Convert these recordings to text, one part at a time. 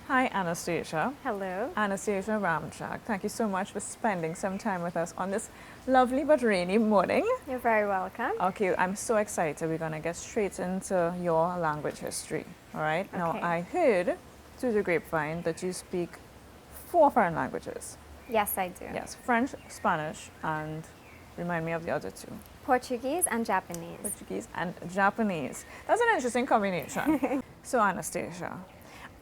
Hi, Anastasia. Hello. Anastasia Ramjag. Thank you so much for spending some time with us on this lovely but rainy morning. You're very welcome. Okay, I'm so excited. We're going to get straight into your language history. All right? Now, Okay. I heard through the grapevine that you speak 4 foreign languages. Yes, I do. Yes, French, Spanish, and remind me of the other two. Portuguese and Japanese. Portuguese and Japanese. That's an interesting combination. So, Anastasia,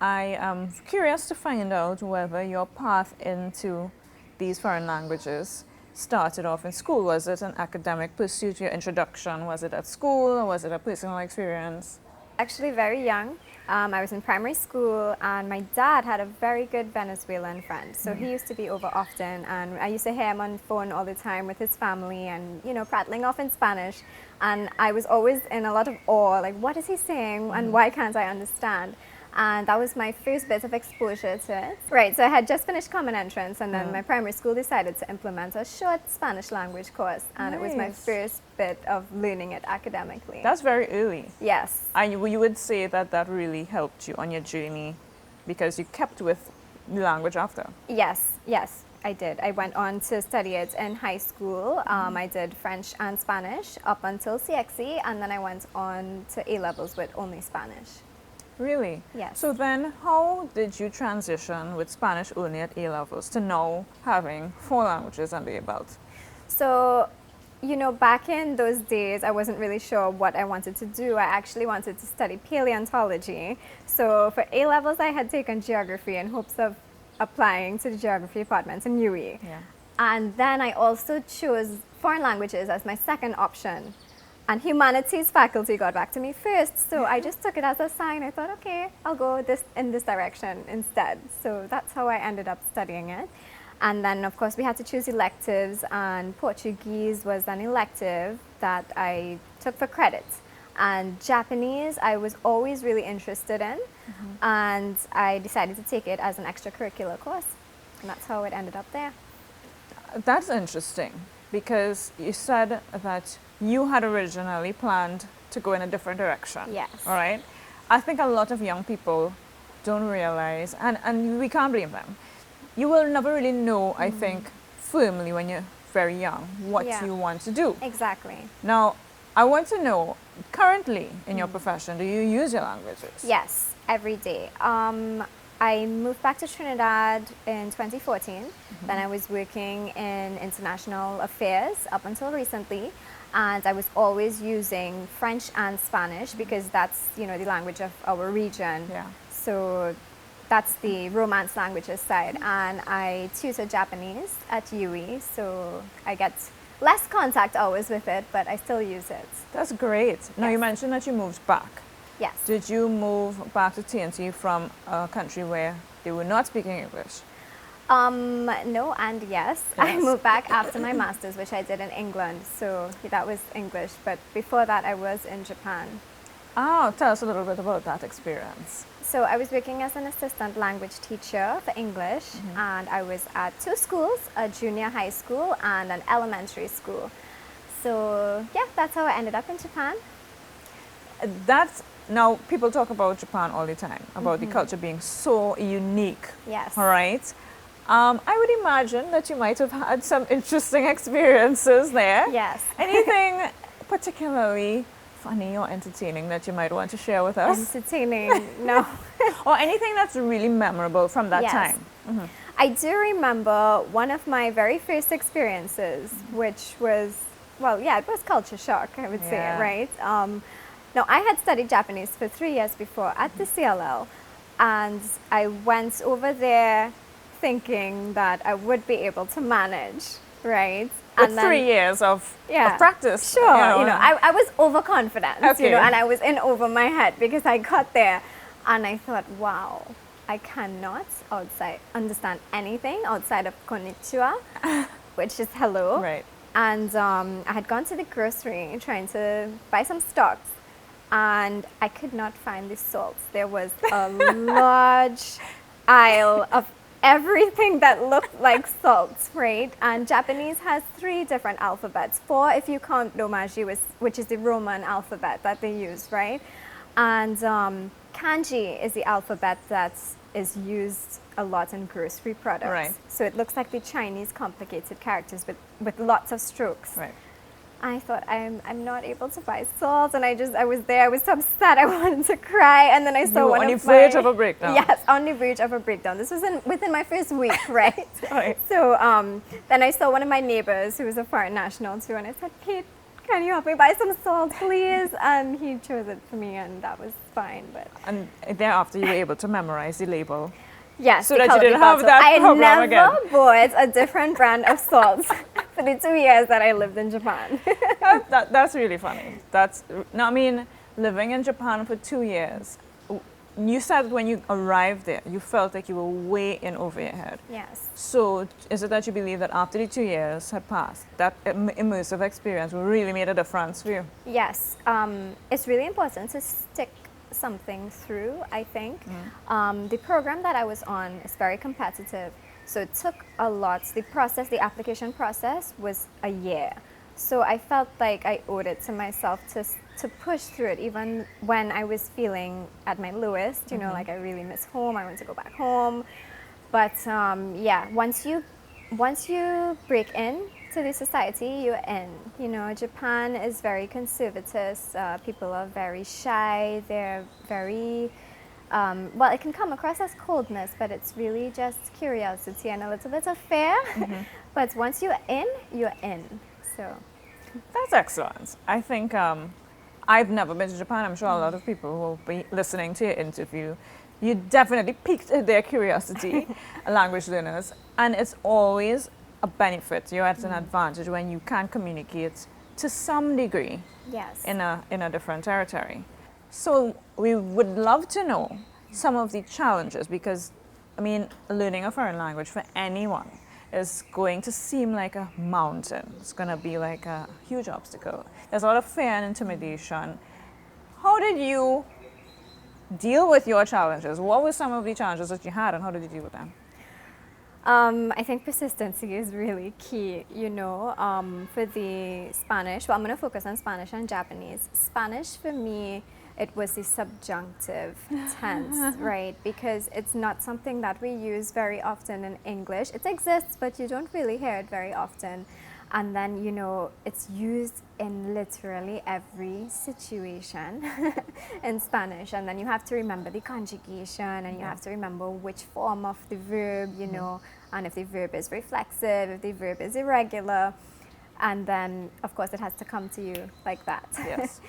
I am curious to find out whether your path into these foreign languages started off in school. Was it an academic pursuit, your introduction? Was it at school or was it a personal experience? Actually, very young. I was in primary school, and my dad had a very good Venezuelan friend. So he used to be over often, and I used to hear him on the phone all the time with his family and, prattling off in Spanish. And I was always in a lot of awe, like, what is he saying and why can't I understand? And that was my first bit of exposure to it. Right, so I had just finished Common Entrance, and then my primary school decided to implement a short Spanish language course, and it was my Nice. first bit of learning it academically. That's very early. Yes. And you would say that that really helped you on your journey because you kept with the language after. Yes, I did. I went on to study it in high school. I did French and Spanish up until CXE, and then I went on to A-levels with only Spanish. Really? Yes. So then how did you transition with Spanish only at A-levels to now having 4 languages under your belt? So, back in those days, I wasn't really sure what I wanted to do. I actually wanted to study paleontology. So for A-levels, I had taken geography in hopes of applying to the geography department in UE. Yeah. And then I also chose foreign languages as my second option. And humanities faculty got back to me first, so I just took it as a sign. I thought, okay, I'll go in this direction instead. So that's how I ended up studying it. And then, of course, we had to choose electives, and Portuguese was an elective that I took for credit. And Japanese, I was always really interested in, and I decided to take it as an extracurricular course. And that's how it ended up there. That's interesting because you said that you had originally planned to go in a different direction. Yes. All right. I think a lot of young people don't realize, and we can't blame them. You will never really know, I think, firmly when you're very young what Yeah. you want to do. Exactly. Now, I want to know, currently in your profession, do you use your languages? Yes, every day. I moved back to Trinidad in 2014. Then I was working in international affairs up until recently. And I was always using French and Spanish because that's, the language of our region. Yeah. So that's the Romance languages side. And I tutor Japanese at UE, so I get less contact hours with it, but I still use it. That's great. Now, you Yes. mentioned that you moved back. Yes. Did you move back to TNT from a country where they were not speaking English? No and yes. I Yes. moved back after my master's, which I did in England. So that was English. But before that, I was in Japan. Oh, tell us a little bit about that experience. So I was working as an assistant language teacher for English, and I was at 2 schools, a junior high school and an elementary school. So yeah, that's how I ended up in Japan. Now, people talk about Japan all the time, about the culture being so unique. Yes. All right. I would imagine that you might have had some interesting experiences there. Yes. Anything particularly funny or entertaining that you might want to share with us? Entertaining, no. Or anything that's really memorable from that Yes. time? I do remember one of my very first experiences, which was, it was culture shock, I would say, Yeah. right? Now, I had studied Japanese for 3 years before at the CLL, and I went over there thinking that I would be able to manage, right? With And then- 3 years of practice. Sure, I was overconfident, Okay. and I was in over my head because I got there and I thought, wow, I cannot understand anything outside of konnichiwa, which is hello. Right. And I had gone to the grocery trying to buy some stocks, and I could not find the salts. There was a large aisle of everything that looked like salts, right? And Japanese has 3 different alphabets. 4 if you count Romaji, which is the Roman alphabet that they use, right? And kanji is the alphabet that's is used a lot in grocery products. Right. So it looks like the Chinese complicated characters with lots of strokes. Right. I thought I'm not able to buy salt, and I was so upset I wanted to cry, and then I saw You were one on the of verge my, of a breakdown. Yes, on the verge of a breakdown. This was within my first week, right? Right. So then I saw one of my neighbors who was a foreign national too, and I said, Kate, can you help me buy some salt, please? And he chose it for me, and that was fine. But And thereafter, you were able to memorize the label. yes, So the that you colored didn't have bottle. that problem I again. never bought a different brand of salt for the 2 years that I lived in Japan. That's really funny. No, I mean, living in Japan for 2 years, you said when you arrived there, you felt like you were way in over your head. Yes. So is it that you believe that after the 2 years had passed, that immersive experience really made a difference for you? Yes. It's really important to stick something through, I think. The program that I was on is very competitive, so it took a lot. The application process was a year. So I felt like I owed it to myself to push through it, even when I was feeling at my lowest, you know, like I really miss home, I want to go back home. But yeah, once you break in to the society, you're in. You know, Japan is very conservative. People are very shy. They're very, well, it can come across as coldness, but it's really just curiosity and a little bit of fear. But once you're in, you're in. So That's excellent. I think I've never been to Japan. I'm sure a lot of people who will be listening to your interview, you definitely piqued their curiosity, language learners, and it's always a benefit. You're at an advantage when you can communicate to some degree yes. in a different territory. So we would love to know some of the challenges, because I mean, learning a foreign language for anyone is going to seem like a mountain. It's going to be like a huge obstacle. There's a lot of fear and intimidation. How did you deal with your challenges? What were some of the challenges that you had, and how did you deal with them? I think persistency is really key, you know. For the Spanish, well, I'm going to focus on Spanish and Japanese. Spanish, for me, it was the subjunctive tense, right? Because it's not something that we use very often in English. It exists, but you don't really hear it very often. And then, you know, it's used in literally every situation in Spanish. And then you have to remember the conjugation, and you have to remember which form of the verb, you know, and if the verb is reflexive, if the verb is irregular. And then, of course, it has to come to you like that. Yes.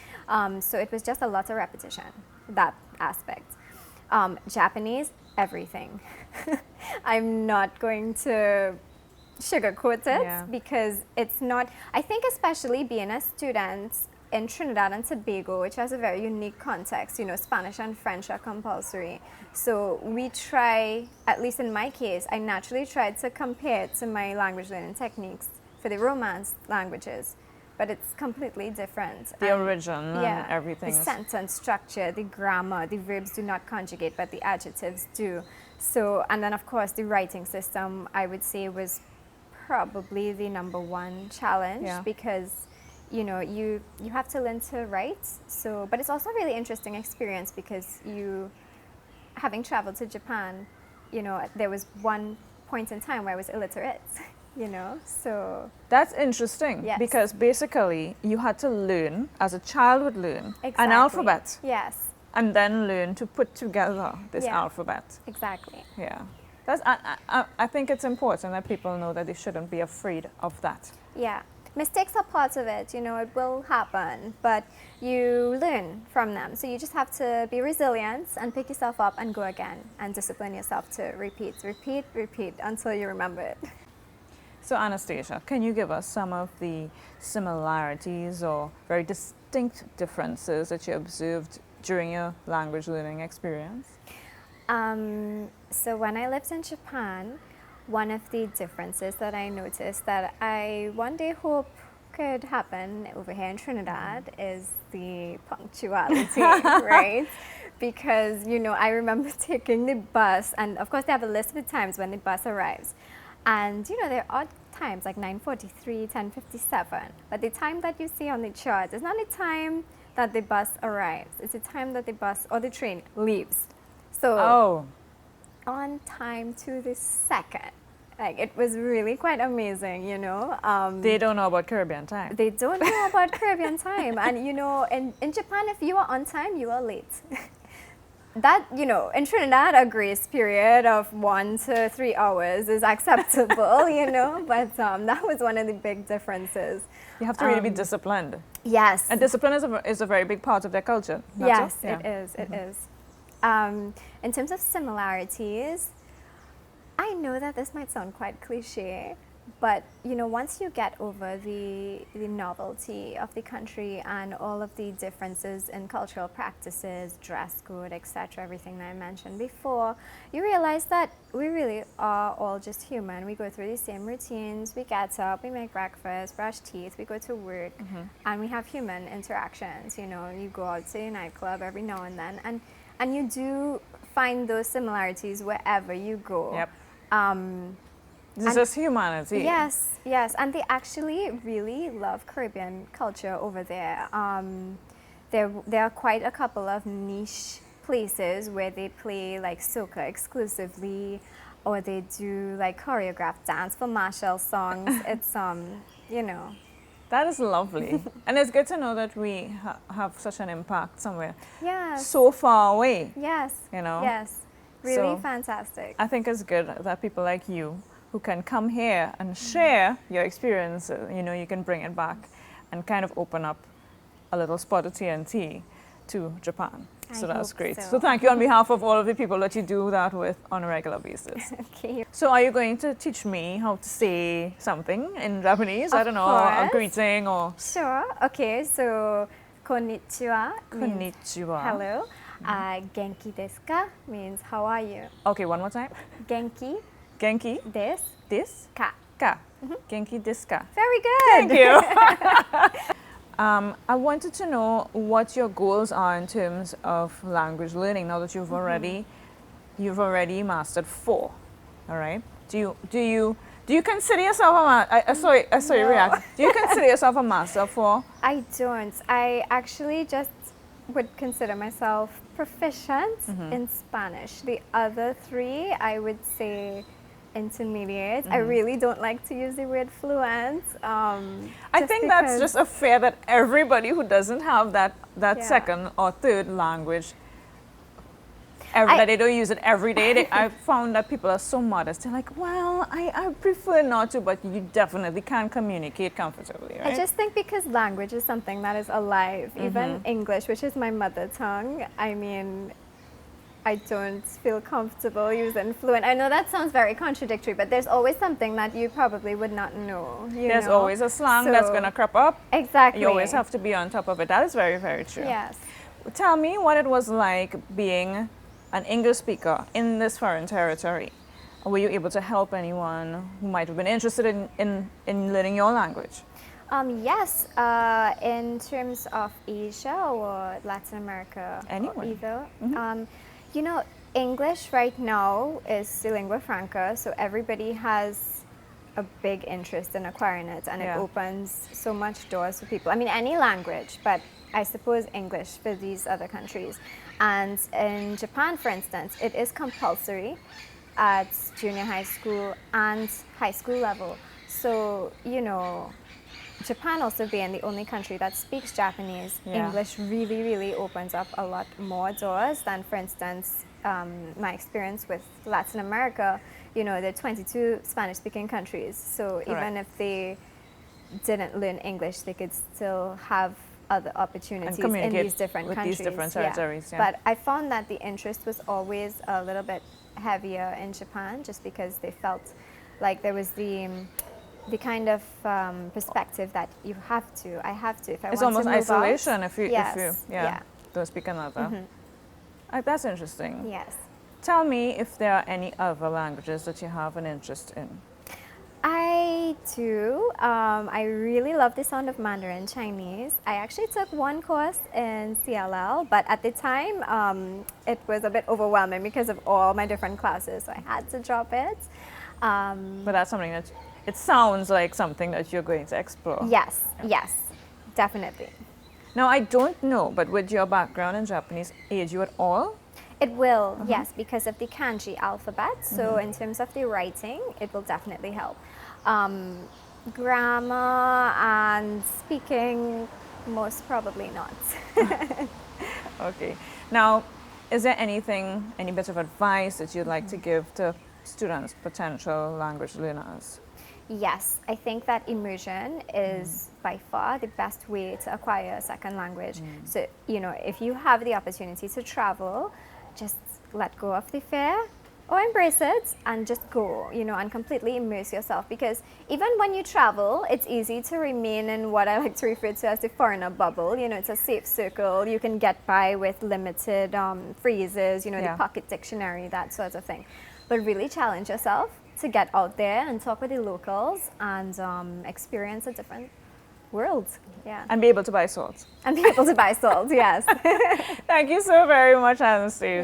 So it was just a lot of repetition, that aspect. Japanese, everything. I'm not going to sugarcoat it because it's not, I think especially being a student in Trinidad and Tobago, which has a very unique context, you know, Spanish and French are compulsory. So we try, at least in my case, I naturally tried to compare it to my language learning techniques for the Romance languages, but it's completely different. The origin and everything. The sentence structure, the grammar, the verbs do not conjugate, but the adjectives do. So, and then of course the writing system, I would say, was probably the #1 challenge because, you know, you have to learn to write. So, but it's also a really interesting experience because you, having traveled to Japan, you know, there was one point in time where I was illiterate. You know, so that's interesting because basically you had to learn, as a child would learn, an alphabet. Yes. And then learn to put together this alphabet. Exactly. Yeah. That's, I think it's important that people know that they shouldn't be afraid of that. Yeah. Mistakes are part of it, you know, it will happen, but you learn from them. So you just have to be resilient and pick yourself up and go again and discipline yourself to repeat until you remember it. So Anastasia, can you give us some of the similarities or very distinct differences that you observed during your language learning experience? So when I lived in Japan, one of the differences that I noticed that I one day hope could happen over here in Trinidad is the punctuality, right? Because, you know, I remember taking the bus, and of course they have a list of the times when the bus arrives. And, you know, there are odd times like 9:43, 10:57. But the time that you see on the chart is not the time that the bus arrives. It's the time that the bus or the train leaves. So on time to the second. Like, it was really quite amazing, you know. They don't know about Caribbean time. They don't know about Caribbean time. And, you know, in Japan, if you are on time, you are late. That, you know, in Trinidad, a grace period of 1 to 3 hours is acceptable, you know. But that was one of the big differences. You have to really be disciplined. Yes. And discipline is a very big part of their culture. Yes, it is. It is. In terms of similarities, I know that this might sound quite cliche, but you know, once you get over the novelty of the country and all of the differences in cultural practices, dress code, etc., everything that I mentioned before, you realize that we really are all just human. We go through the same routines. We get up, we make breakfast, brush teeth, we go to work, and we have human interactions. You know, you go out to a nightclub every now and then, and you do find those similarities wherever you go. Yep. This is humanity. Yes, yes, and they actually really love Caribbean culture over there. There are quite a couple of niche places where they play like soca exclusively, or they do like choreographed dance for martial songs. It's you know. That is lovely. And it's good to know that we have such an impact somewhere. Yes. So far away. Yes. You know. Yes. Really So, fantastic. I think it's good that people like you who can come here and share your experiences, you know, you can bring it back and kind of open up a little spot of TNT to Japan. So that's hope great. so. So thank you on behalf of all of the people that you do that with on a regular basis. Okay. So are you going to teach me how to say something in Japanese? I don't know, a course. greeting or... Sure. Okay. So, konnichiwa means Konnichiwa. hello. Genki desu ka means how are you? Okay, one more time. Genki Genki desu desu ka. ka. Genki desu ka. Very good. Thank you. I wanted to know what your goals are in terms of language learning now that you've already mastered 4. All right. Do you consider yourself sorry, No. react. Do you consider yourself a master of 4? I don't. I actually just would consider myself proficient in Spanish. The other 3, I would say intermediate. I really don't like to use the word fluent. I think that's just a fear that everybody who doesn't have that Yeah. second or third language, that they don't use it every day. I found that people are so modest. They're like, well, I prefer not to, but you definitely can communicate comfortably, right? I just think because language is something that is alive. Even English, which is my mother tongue, I mean, I don't feel comfortable using fluent. I know that sounds very contradictory, but there's always something that you probably would not know. There's always a slang that's going to crop up. Exactly. You always have to be on top of it. That is very, very true. Yes. Tell me what it was like being an English speaker in this foreign territory. Were you able to help anyone who might have been interested in learning your language? Yes, in terms of Asia or Latin America, Anywhere. or either. You know, English right now is the lingua franca, so everybody has a big interest in acquiring it, and it opens so much doors for people. I mean, any language, but I suppose English for these other countries. And in Japan, for instance, it is compulsory at junior high school and high school level. So, you know, Japan also being the only country that speaks Japanese, English really, really opens up a lot more doors than, for instance, my experience with Latin America. You know, there are 22 Spanish-speaking countries, so even if they didn't learn English, they could still have other opportunities in these different countries. These different territories. But I found that the interest was always a little bit heavier in Japan, just because they felt like there was the kind of perspective that you have to, I have to, if I it's want almost to move isolation out. if you don't speak another. That's interesting. Yes. Tell me if there are any other languages that you have an interest in. I do. I really love the sound of Mandarin Chinese. I actually took one course in CLL, but at the time it was a bit overwhelming because of all my different classes, so I had to drop it. But that's something that, it sounds like something that you're going to explore. Yes, yes, definitely. Now, I don't know, but would your background in Japanese aid you at all? It will, yes, because of the kanji alphabet. So in terms of the writing, it will definitely help. Grammar and speaking, most probably not. Okay. Now, is there anything, any bit of advice that you'd like to give to students, potential language learners? Yes, I think that immersion is by far the best way to acquire a second language. So, you know, if you have the opportunity to travel, just let go of the fear or embrace it and just go, you know, and completely immerse yourself. Because even when you travel, it's easy to remain in what I like to refer to as the foreigner bubble. You know, it's a safe circle. You can get by with limited phrases, you know, the pocket dictionary, that sort of thing. But really challenge yourself to get out there and talk with the locals and experience a different world. Yeah. And be able to buy salt. And be able to buy salt, yes. Thank you so very much, Anastasia.